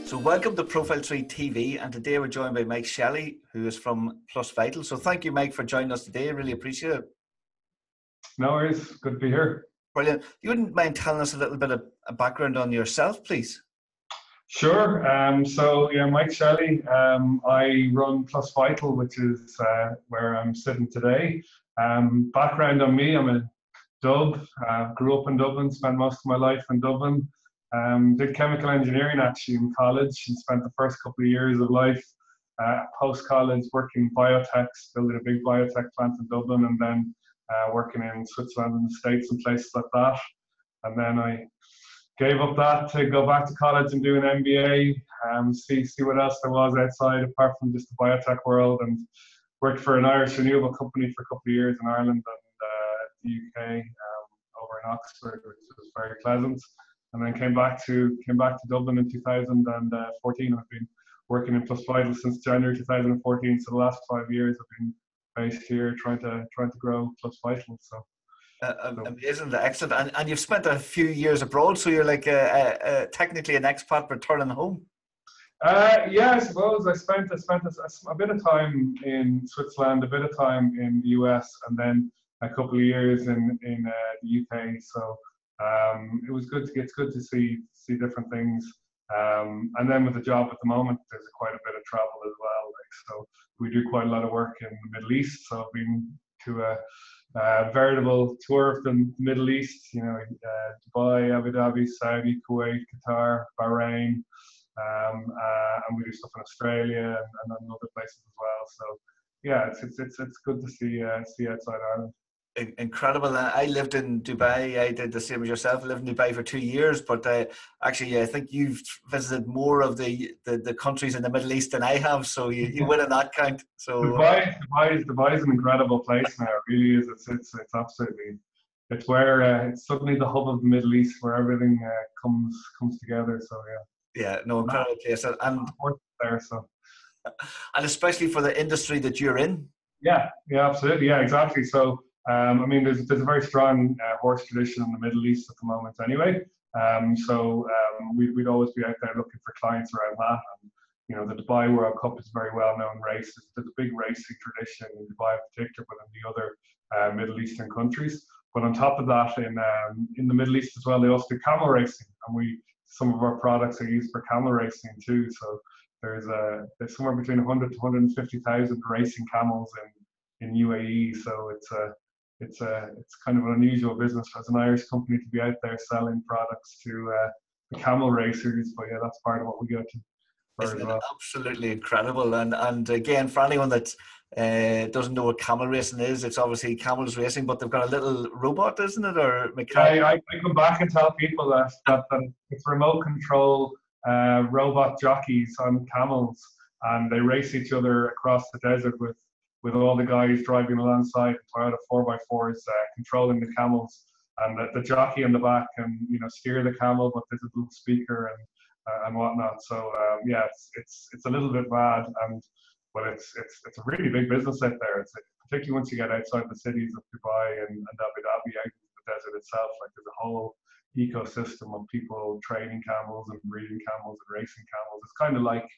So welcome to ProfileTree TV, and today we're joined by Mike Shelly, who is from Plusvital. So thank you, Mike, for joining us today. Really appreciate it. No worries. Good to be here. Brilliant. You wouldn't mind telling us a little bit of a background on yourself, please? Sure. Mike Shelly. I run Plusvital, which is where I'm sitting today. Background on me, I'm a Dub. Grew up in Dublin, spent most of my life in Dublin. Did chemical engineering actually in college and spent the first couple of years of life post-college working Biotech, building a big Biotech plant in Dublin, and then working in Switzerland and the States and places like that. And then I gave up that to go back to college and do an MBA, see what else there was outside apart from just the biotech world, and worked for an Irish renewable company for a couple of years in Ireland and the UK, over in Oxford, which was very pleasant. And then came back to Dublin in 2014. I've been working in Plusvital since January 2014. So the last 5 years I've been based here trying to grow Plusvital. So amazing, excellent. And you've spent a few years abroad, so you're like technically an expat returning home. Yeah, I suppose I spent a bit of time in Switzerland, a bit of time in the US, and then a couple of years in the UK. So it's good to see different things. And then with the job at the moment, there's quite a bit of travel as well. So we do quite a lot of work in the Middle East. So I've been to a veritable tour of the Middle East. Dubai, Abu Dhabi, Saudi, Kuwait, Qatar, Bahrain, and we do stuff in Australia and other places as well. So yeah, it's good to see outside Ireland. Incredible. I lived in Dubai. I did the same as yourself. I lived in Dubai for 2 years, but actually I think you've visited more of the countries in the Middle East than I have, so you win in that count. So Dubai is an incredible place now. It really is. It's absolutely, it's where it's suddenly the hub of the Middle East where everything comes together. So yeah, no, incredible place. And there, so and especially for the industry that you're in. Yeah, absolutely. Yeah, exactly. So there's a very strong horse tradition in the Middle East at the moment anyway. We'd always be out there looking for clients around that. And, the Dubai World Cup is a very well-known race. There's a big racing tradition in Dubai in particular, but in the other Middle Eastern countries. But on top of that, in the Middle East as well, they also do camel racing. And some of our products are used for camel racing too. So there's somewhere between 100 to 150,000 racing camels in UAE. So it's kind of an unusual business as an Irish company to be out there selling products to the camel racers, but yeah, that's part of what we go to. Isn't it absolutely incredible? And again, for anyone that doesn't know what camel racing is, it's obviously camels racing, but they've got a little robot, isn't it, or mechanic? I come back and tell people that it's remote control robot jockeys on camels, and they race each other across the desert with all the guys driving alongside Toyota 4x4s, controlling the camels, and the jockey in the back can steer the camel, but there's a little speaker and whatnot. So it's a little bit bad, but it's a really big business out there. It's particularly once you get outside the cities of Dubai and Abu Dhabi, out into the desert itself. Like there's a whole ecosystem of people training camels and breeding camels and racing camels. It's kind of like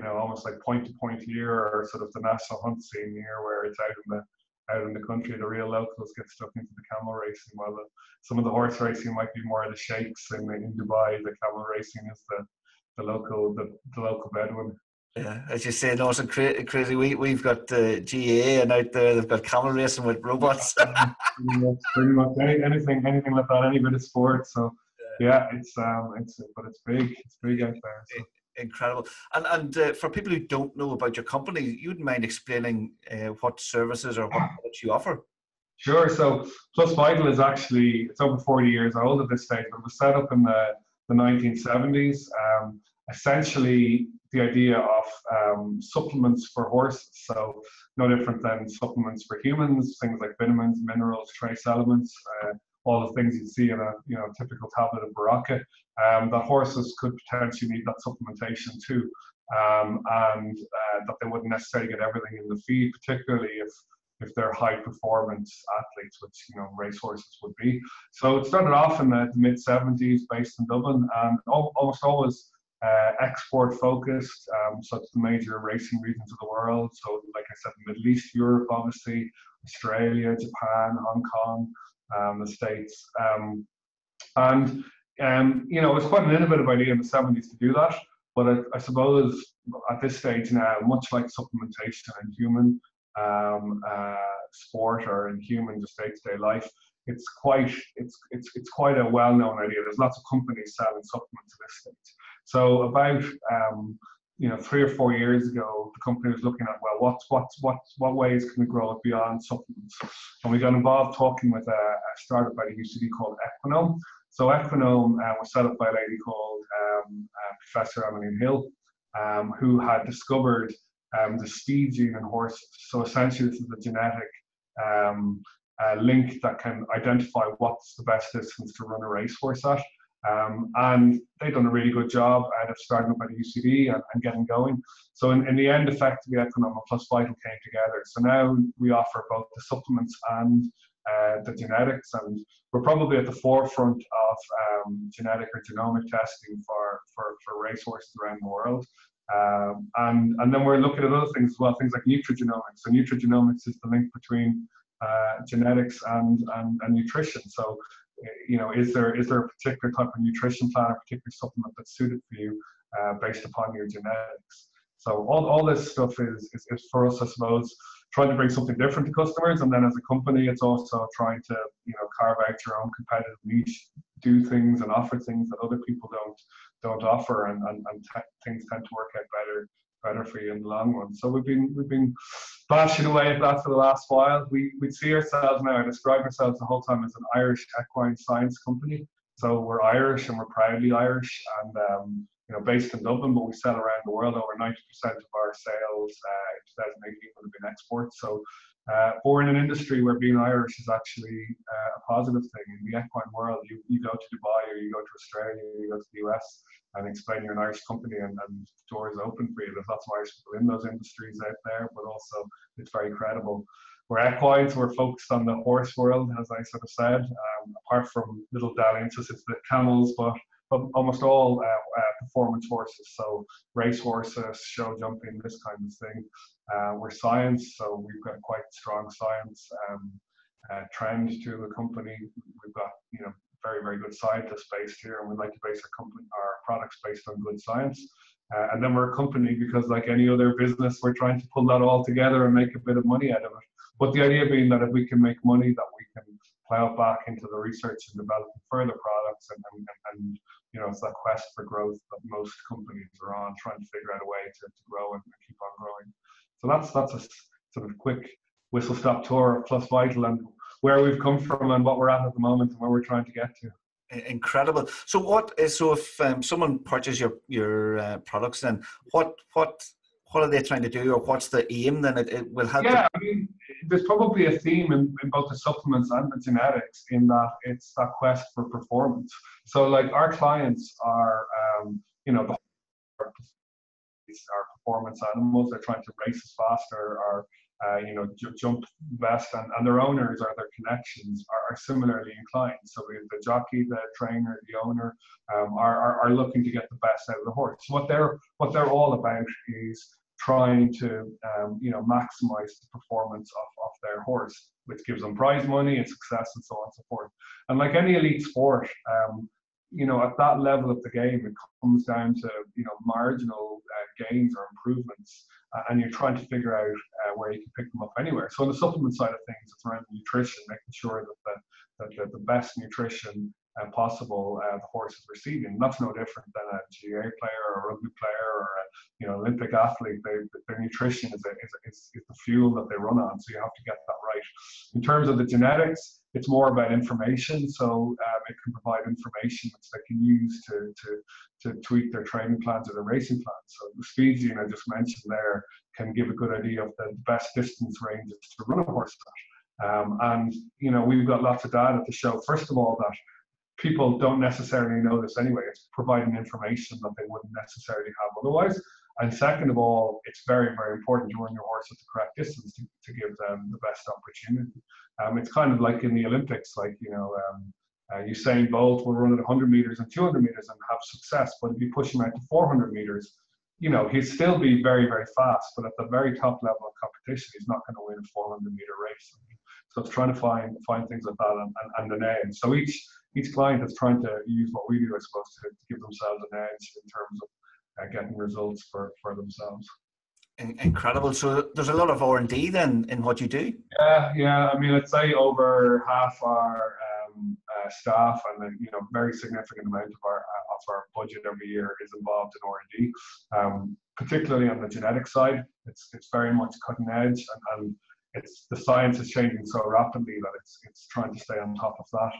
almost like point to point here, or sort of the national hunt scene here, where it's out in the country, the real locals get stuck into the camel racing, while some of the horse racing might be more of the sheikhs in Dubai. The camel racing is the local Bedouin. Yeah, as you say, no, it's crazy. We've got GAA, and out there they've got camel racing with robots. Pretty much anything like that, any bit of sport. So yeah, it's big. It's big out there. So. Incredible. And for people who don't know about your company, you wouldn't mind explaining what services or what products you offer? Sure. So Plusvital is actually, it's over 40 years old at this stage, but it was set up in the 1970s. Essentially, the idea of supplements for horses. So no different than supplements for humans, things like vitamins, minerals, trace elements, all the things you'd see in a typical tablet of Baraka. That horses could potentially need that supplementation too, and that they wouldn't necessarily get everything in the feed, particularly if they're high performance athletes, which racehorses would be. So it started off in the mid 70s, based in Dublin, and almost always export focused, so it's the major racing regions of the world. So like I said, the Middle East, Europe, obviously, Australia, Japan, Hong Kong, the States. You know, it was quite an innovative idea in the 70s to do that. But I suppose at this stage now, much like supplementation in human sport or in human just day-to-day life, it's quite a well-known idea. There's lots of companies selling supplements at this stage. So about you know, 3 or 4 years ago, the company was looking at, well, what ways can we grow it beyond supplements? And we got involved talking with a startup by the UCD called Equine. So Equine was set up by a lady called Professor Emily Hill, who had discovered the speed gene in horses. So essentially, this is a genetic link that can identify what's the best distance to run a racehorse at. And they've done a really good job out of starting up at the UCD and getting going. So in the end, effectively, Equine and Plusvital came together. So now we offer both the supplements and the genetics, and we're probably at the forefront of genetic or genomic testing for racehorses around the world. And then we're looking at other things as well, things like nutrigenomics. So nutrigenomics is the link between genetics and nutrition. So, you know, is there a particular type of nutrition plan, a particular supplement that's suited for you based upon your genetics? So all this stuff is for us, I suppose, trying to bring something different to customers, and then as a company, it's also trying to, you know, carve out your own competitive niche, do things and offer things that other people don't offer, and things tend to work out better for you in the long run. So we've been bashing away at that for the last while. We see ourselves now, I describe ourselves the whole time as an Irish equine science company. So we're Irish and we're proudly Irish, and you know, based in Dublin, but we sell around the world. Over 90% of our sales in 2018 would have been exports. So we're in an industry where being Irish is actually a positive thing. In the equine world, you go to Dubai or you go to Australia, or you go to the US and explain you're an Irish company, and doors open for you. There's lots of Irish people in those industries out there, but also it's very credible. We're equines, we're focused on the horse world, as I sort of said, apart from little dalliances, it's the camels, but almost all performance horses, so race horses, show jumping, this kind of thing. We're science, so we've got quite strong science trend to the company. We've got, you know, very, very good scientists based here, and we like to base our products based on good science. And then we're a company because, like any other business, we're trying to pull that all together and make a bit of money out of it. But the idea being that if we can make money, that we can plow back into the research and developing further products, and you know, it's that quest for growth that most companies are on, trying to figure out a way to grow and keep on growing. So that's a sort of quick whistle-stop tour of Plusvital and where we've come from and what we're at the moment and where we're trying to get to. Incredible. So if someone purchases your products, then what are they trying to do, or what's the aim? Then it will help. Yeah, I mean, there's probably a theme in both the supplements and the genetics, in that it's that quest for performance. So like our clients are, you know, our performance animals. They're trying to race as fast or you know, jump best, and their owners or their connections are similarly inclined. So the jockey, the trainer, the owner are looking to get the best out of the horse. So what they're all about is trying to you know, maximize the performance of their horse, which gives them prize money and success and so on and so forth. And like any elite sport, you know, at that level of the game, it comes down to, you know, marginal gains or improvements, and you're trying to figure out where you can pick them up anywhere. So on the supplement side of things, it's around nutrition, making sure that the best nutrition possible the horse is receiving. That's no different than a GA player or a rugby player or a, you know, Olympic athlete. Their nutrition is the fuel that they run on, so you have to get that right. In terms of the genetics, it's more about information, so it can provide information which they can use to tweak their training plans or their racing plans. So the speed gene I just mentioned there can give a good idea of the best distance ranges to run a horse at. And you know, we've got lots of data to show, first of all, that people don't necessarily know this anyway. It's providing information that they wouldn't necessarily have otherwise. And second of all, it's very, very important to run your horse at the correct distance to give them the best opportunity. It's kind of like in the Olympics, like, you know, Usain Bolt will run at 100 meters and 200 meters and have success, but if you push him out to 400 meters, you know, he'd still be very, very fast, but at the very top level of competition, he's not going to win a 400-meter race. So it's trying to find things like that and an edge. So each client is trying to use what we do, I suppose, to give themselves an edge in terms of getting results for themselves. Incredible. So there's a lot of R&D then in what you do? Yeah. I mean, I'd say over half our staff and a very significant amount of our budget every year is involved in R&D, particularly on the genetic side. It's very much cutting edge, and the science is changing so rapidly that it's trying to stay on top of that.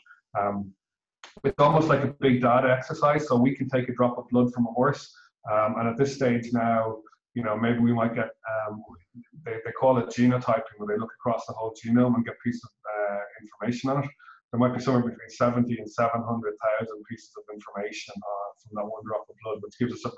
It's almost like a big data exercise. So we can take a drop of blood from a horse, and at this stage now, maybe we might get, they call it genotyping, where they look across the whole genome and get pieces of information on it. There might be somewhere between 70 and 700,000 pieces of information from that one drop of blood, which gives us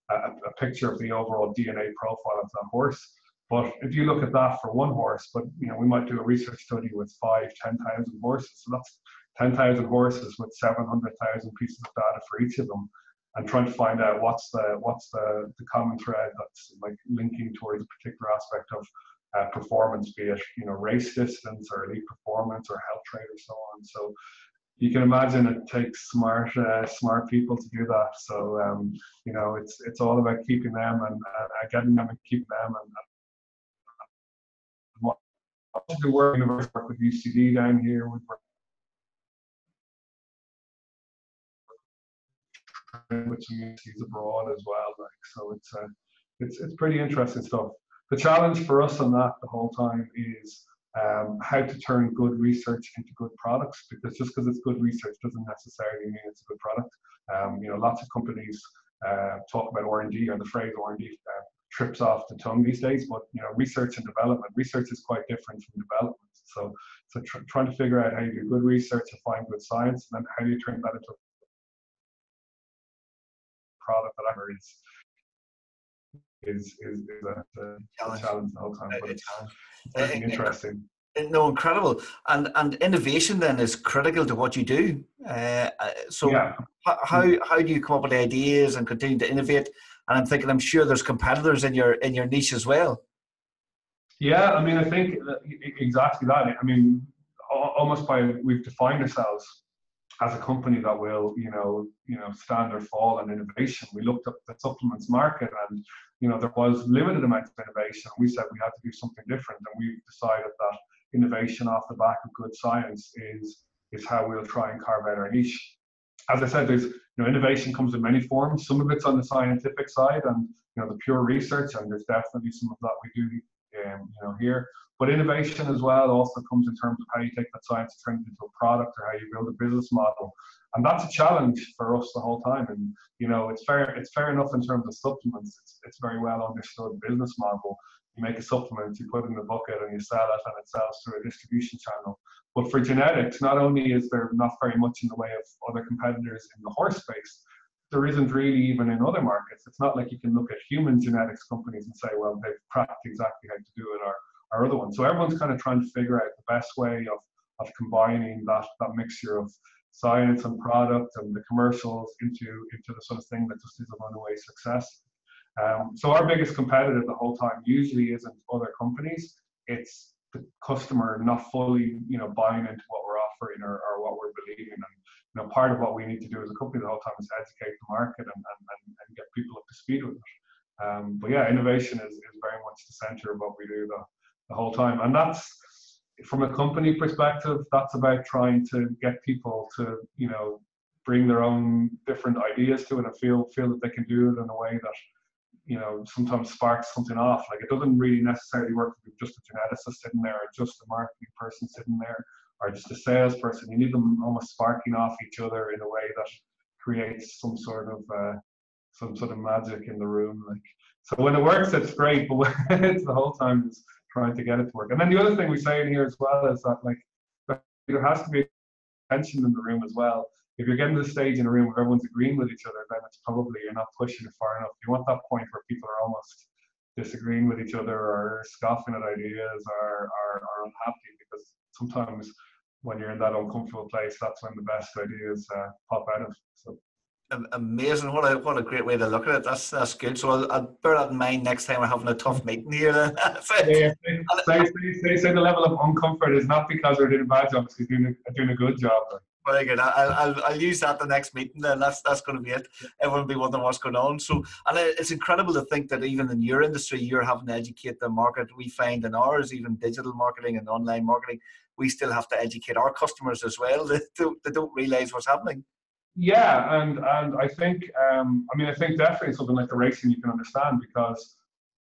a picture of the overall DNA profile of that horse. But if you look at that for one horse, but we might do a research study with 10,000 horses. So that's 10,000 horses with 700,000 pieces of data for each of them, and trying to find out what's the common thread that's like linking towards a particular aspect of performance, be it race distance or elite performance or health trait or so on. So you can imagine it takes smart people to do that. So it's all about keeping them and getting them and keeping them and we work with UCD down here. We work with some universities abroad as well. So it's pretty interesting stuff. The challenge for us on that the whole time is how to turn good research into good products, because just because it's good research doesn't necessarily mean it's a good product. Lots of companies talk about R&D, or the phrase R&D trips off the tongue these days, but research and development. Research is quite different from development. So trying to figure out how you do good research and find good science, and then how do you turn that into a product that ever is a challenge the whole time. But it's interesting. No, incredible. And innovation then is critical to what you do. How do you come up with ideas and continue to innovate? And I'm thinking, I'm sure there's competitors in your niche as well. Yeah, I mean, I think exactly that. I mean, almost we've defined ourselves as a company that will, stand or fall on innovation. We looked up the supplements market, and there was limited amounts of innovation. We said we had to do something different, and we decided that innovation off the back of good science is how we'll try and carve out our niche. As I said, there's innovation comes in many forms. Some of it's on the scientific side and the pure research, and there's definitely some of that we do here. But innovation as well also comes in terms of how you take that science and turn it into a product, or how you build a business model. And that's a challenge for us the whole time. And it's fair enough in terms of supplements. It's very well understood business model. You make a supplement, you put it in the bucket, and you sell it, and it sells through a distribution channel. But for genetics, not only is there not very much in the way of other competitors in the horse space, there isn't really even in other markets. It's not like you can look at human genetics companies and say, well, they've cracked exactly how to do it, or other ones. So everyone's kind of trying to figure out the best way of combining that mixture of science and product and the commercials into the sort of thing that just is a runaway success. So our biggest competitor the whole time usually isn't other companies. It's the customer not fully, buying into what we're offering or what we're believing. And part of what we need to do as a company the whole time is educate the market and get people up to speed with it. But yeah, innovation is very much the center of what we do the whole time. And that's, from a company perspective, that's about trying to get people to, bring their own different ideas to it and feel that they can do it in a way that, sometimes sparks something off. Like, it doesn't really necessarily work with just a geneticist sitting there, or just a marketing person sitting there, or just a salesperson. You need them almost sparking off each other in a way that creates some sort of magic in the room. Like, so when it works, it's great, but it's the whole time is trying to get it to work. And then the other thing we say in here as well is that, like, there has to be tension in the room as well. If you're getting to the stage in a room where everyone's agreeing with each other, then it's probably you're not pushing it far enough. You want that point where people are almost disagreeing with each other, or scoffing at ideas, or unhappy, because sometimes when you're in that uncomfortable place, that's when the best ideas pop out of. So. Amazing! What a great way to look at it. That's good. So I'll bear that in mind next time we're having a tough meeting here. Then. Yeah. Say the level of uncomfort is not because we're doing a bad job; it's doing a good job. Very good. I'll use that the next meeting. Then that's going to be it. Everyone will be wondering what's going on. So, and it's incredible to think that even in your industry, you're having to educate the market. We find in ours, even digital marketing and online marketing, we still have to educate our customers as well. They don't realise what's happening. Yeah, and I think I think definitely something like the racing you can understand, because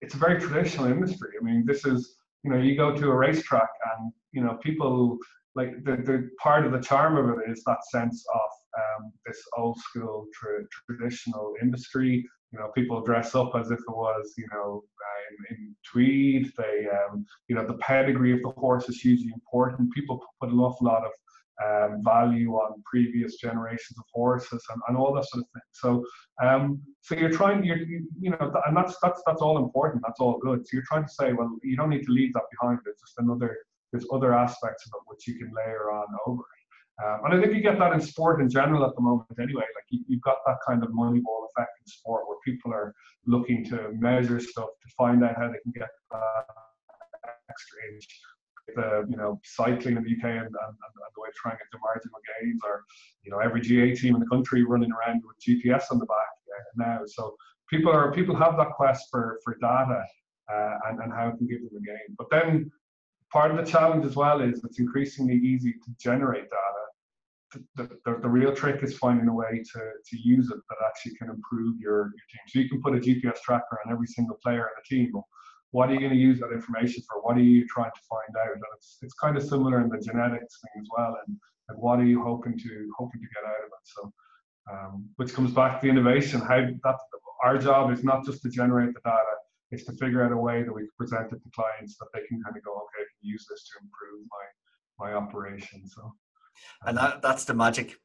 it's a very traditional industry. I mean, this is, you go to a racetrack and people, like, the part of the charm of it is that sense of this old school traditional industry. People dress up as if it was in tweed. They the pedigree of the horse is hugely important. People put an awful lot of value on previous generations of horses and all that sort of thing. So so you're trying, and that's all important. That's all good. So you're trying to say, well, you don't need to leave that behind. It's just there's other aspects of it which you can layer on over it. And I think you get that in sport in general at the moment anyway. Like you've got that kind of moneyball effect in sport where people are looking to measure stuff to find out how they can get extra inch. The cycling in the UK and the way to try and get the marginal gains, or every GA team in the country running around with GPS on the back now. So people have that quest for data and how it can give them a gain. But then part of the challenge as well is it's increasingly easy to generate data. The real trick is finding a way to use it that actually can improve your team. So you can put a GPS tracker on every single player in the team. What are you going to use that information for? What are you trying to find out? And it's kind of similar in the genetics thing as well. And what are you hoping to get out of it? So, which comes back to the innovation. Our job is not just to generate the data; it's to figure out a way that we can present it to clients that they can kind of go, okay, I can use this to improve my operation. So, and that's the magic.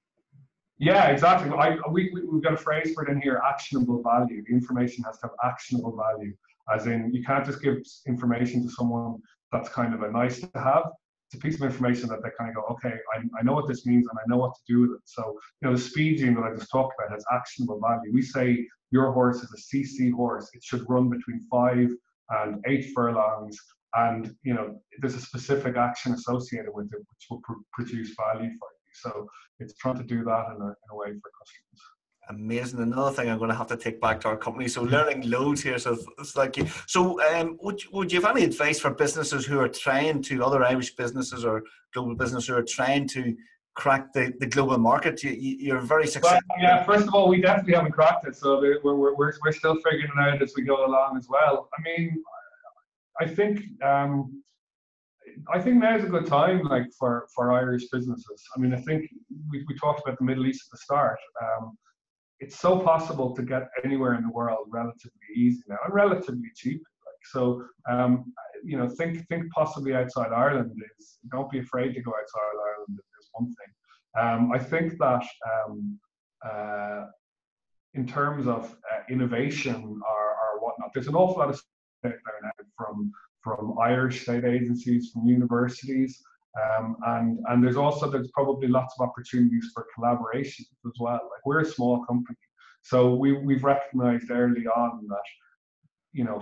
Yeah, exactly. We've got a phrase for it in here: actionable value. The information has to have actionable value. As in, you can't just give information to someone that's kind of a nice to have. It's a piece of information that they kind of go, okay, I know what this means and I know what to do with it. So, the speed gene that I just talked about has actionable value. We say your horse is a CC horse. It should run between 5 and 8 furlongs. And, there's a specific action associated with it, which will produce value for you. So it's trying to do that in a way for customers. Amazing. Another thing I'm going to have to take back to our company. So learning loads here. So it's like you. So would you have any advice for businesses who are trying to, other Irish businesses or global businesses who are trying to crack the global market? You're very successful. Well, yeah. First of all, we definitely haven't cracked it. So we're still figuring it out as we go along as well. I mean, I think now is a good time, like for Irish businesses. I mean, I think we talked about the Middle East at the start. It's so possible to get anywhere in the world relatively easy now and relatively cheap. So, think possibly outside Ireland. Don't be afraid to go outside Ireland. Is one thing. I think that in terms of innovation or whatnot, there's an awful lot of stuff out there now from Irish state agencies, from universities. And there's probably lots of opportunities for collaboration as well. Like, we're a small company, so we've recognized early on that,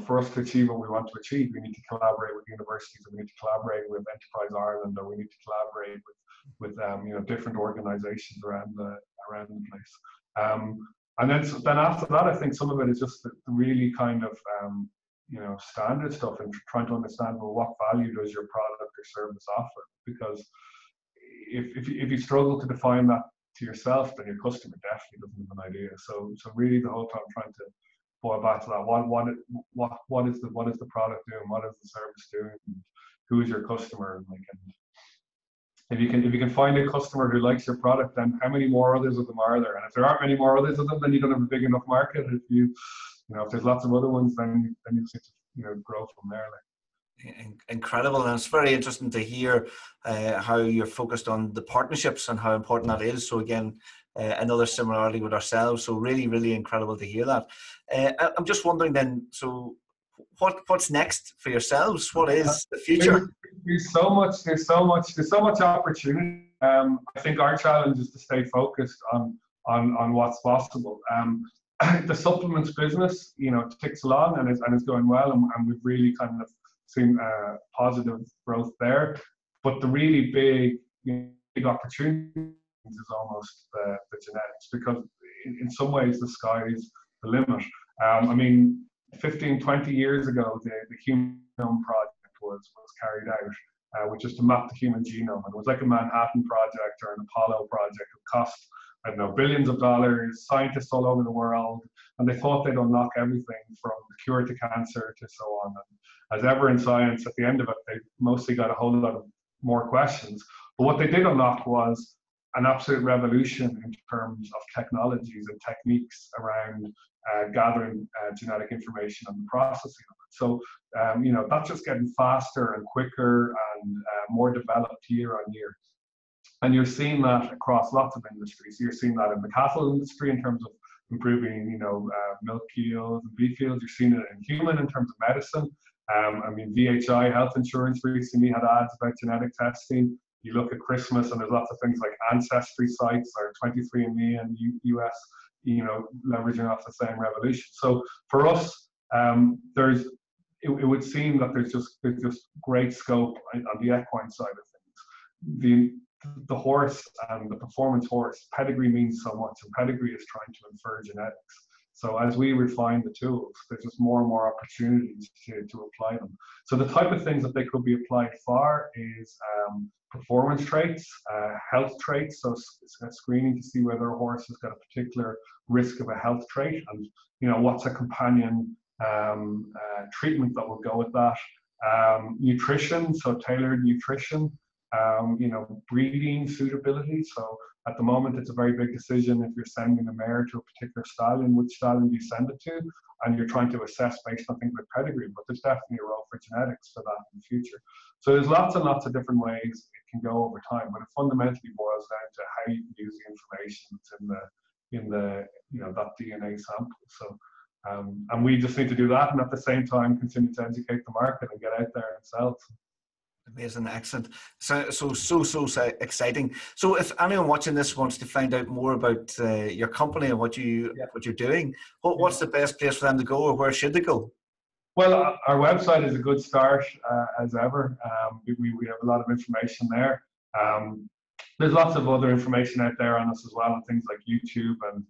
for us to achieve what we want to achieve, we need to collaborate with universities, or we need to collaborate with Enterprise Ireland, or we need to collaborate with different organizations around the place. And then after that, I think some of it is just the really kind of standard stuff, and trying to understand, well, what value does your product or service offer? Because if you struggle to define that to yourself, then your customer definitely doesn't have an idea. So really the whole time trying to boil back to that, what is the product doing? What is the service doing? And who is your customer? And if you can find a customer who likes your product, then how many more others of them are there? And if there aren't many more others of them, then you don't have a big enough market. If there's lots of other ones, then you just need to grow from there. Incredible, and it's very interesting to hear how you're focused on the partnerships and how important that is. So again, another similarity with ourselves. So really, really incredible to hear that. I'm just wondering then, so what's next for yourselves? What is the future? There's so much opportunity. I think our challenge is to stay focused on what's possible. The supplements business, ticks along and is going well, and we've really kind of seen positive growth there. But the really big opportunity is almost the genetics, because in some ways the sky is the limit. I mean, 15, 20 years ago, the Human Genome Project was carried out, which is to map the human genome. And it was like a Manhattan Project or an Apollo project. It cost, I don't know, billions of dollars, scientists all over the world, and they thought they'd unlock everything from the cure to cancer to so on. And as ever in science, at the end of it, they mostly got a whole lot of more questions. But what they did unlock was an absolute revolution in terms of technologies and techniques around gathering genetic information and the processing of it. So, that's just getting faster and quicker and more developed year on year. And you're seeing that across lots of industries. You're seeing that in the cattle industry in terms of improving, milk yields and beef yields. You're seeing it in human in terms of medicine. I mean, VHI Health Insurance recently had ads about genetic testing. You look at Christmas and there's lots of things like ancestry sites or 23andMe and US, leveraging off the same revolution. So for us, it would seem that there's just great scope on the equine side of things. The horse and the performance horse, pedigree means so much, and pedigree is trying to infer genetics. So as we refine the tools, there's just more and more opportunities to apply them. So the type of things that they could be applied for is performance traits, health traits, so screening to see whether a horse has got a particular risk of a health trait, and what's a companion treatment that will go with that. Nutrition, so tailored nutrition. Breeding suitability. So at the moment, it's a very big decision if you're sending a mare to a particular stallion, which stallion do you send it to? And you're trying to assess based on things like pedigree, but there's definitely a role for genetics for that in the future. So there's lots and lots of different ways it can go over time, but it fundamentally boils down to how you can use the information that's in the that DNA sample. So and we just need to do that, and at the same time continue to educate the market and get out there and sell. Amazing, excellent. So exciting. So if anyone watching this wants to find out more about your company and what you're doing, what's the best place for them to go, or where should they go? Well, our website is a good start as ever. We have a lot of information there. There's lots of other information out there on us as well, and things like YouTube and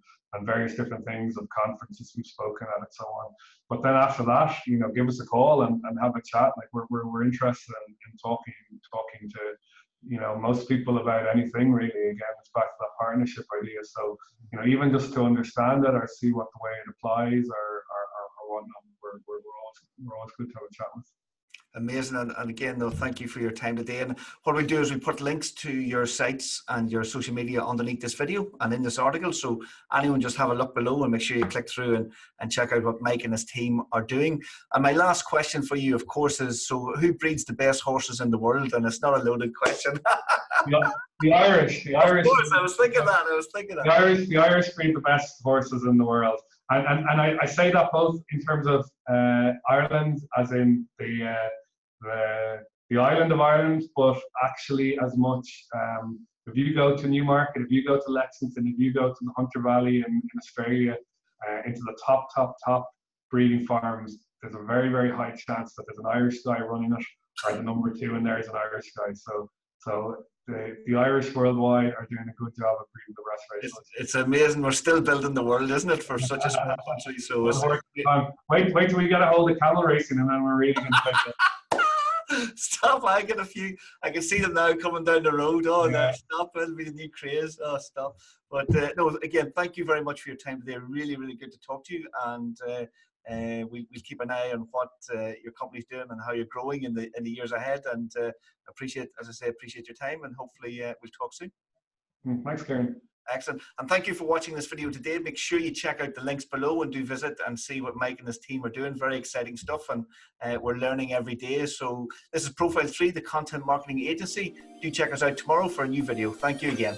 various different things of conferences we've spoken at and so on. But then after that, give us a call and have a chat. Like we're interested in talking to most people about anything really. Again, it's back to that partnership idea. So even just to understand it or see what the way it applies or whatnot, we're always good to have a chat with. Amazing. And again, though, thank you for your time today. And what we'll do is we put links to your sites and your social media underneath this video and in this article. So anyone just have a look below and make sure you click through and check out what Mike and his team are doing. And my last question for you, of course, is, so who breeds the best horses in the world? And it's not a loaded question. The Irish. Of course, I was thinking that. The Irish breed the best horses in the world. And I say that both in terms of Ireland, as in the island of Ireland, but actually as much if you go to Newmarket, if you go to Lexington, if you go to the Hunter Valley in Australia, into the top breeding farms, there's a very, very high chance that there's an Irish guy running it, or the number 2 in there is an Irish guy. So the Irish worldwide are doing a good job of breeding the best races. It's amazing. We're still building the world, isn't it, for such a small country? So wait till we get a hold of Camel Racing, and then we're really going to take it. Stop! I can see them now coming down the road. Oh, no, stop! It'll be the new craze. Oh, stop! But no, again, thank you very much for your time today. Really, really good to talk to you, and we'll keep an eye on what your company's doing and how you're growing in the years ahead. And appreciate your time, and hopefully we'll talk soon. Thanks, Kieran. Excellent. And thank you for watching this video today. Make sure you check out the links below and do visit and see what Mike and his team are doing. Very exciting stuff, and we're learning every day. So this is ProfileTree, the content marketing agency. Do check us out tomorrow for a new video. Thank you again.